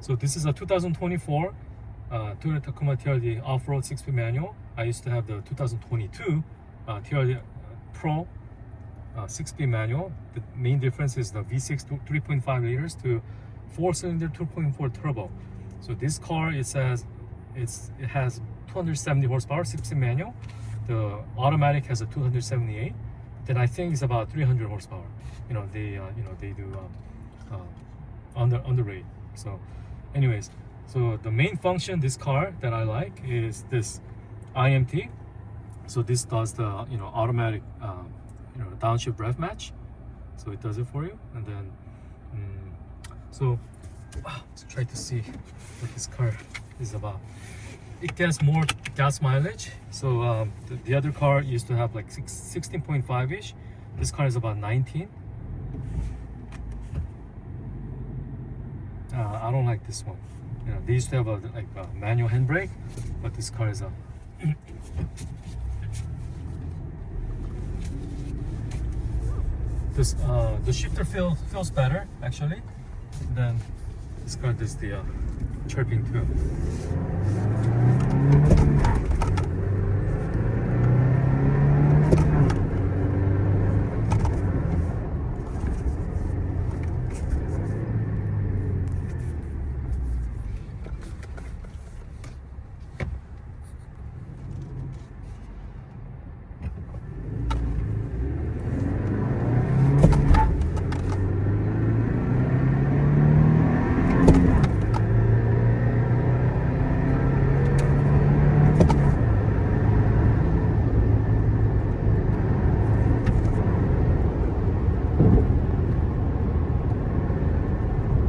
So this is a 2024 Toyota Tacoma TRD off-road 6-speed manual. I used to have the 2022 TRD Pro 6-speed manual. The main difference is the V6 3.5 liters to 4-cylinder 2.4 turbo. So this car, it has 270 horsepower 6-speed manual. The automatic has a 278. Then I think it's about 300 horsepower. They do underrate. So anyways, so the main function this car that I like is this IMT. So this does the automatic downshift rev match. So it does it for you. And then let's try to see what this car is about. It gets more gas mileage. So the other car used to have like 16.5 ish. This car is about 19. I don't like this one. They used to have a manual handbrake, but this car is a the shifter feels better actually. Then this car does the chirping too.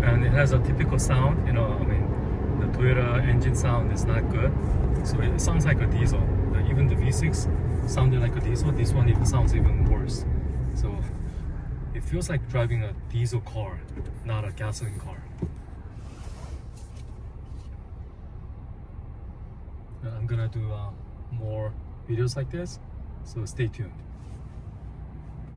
And it has a typical sound, the Toyota engine sound is not good, so it sounds like a diesel. Even the V6 sounded like a diesel. This one even sounds even worse. So it feels like driving a diesel car, not a gasoline car. I'm gonna do more videos like this, so stay tuned.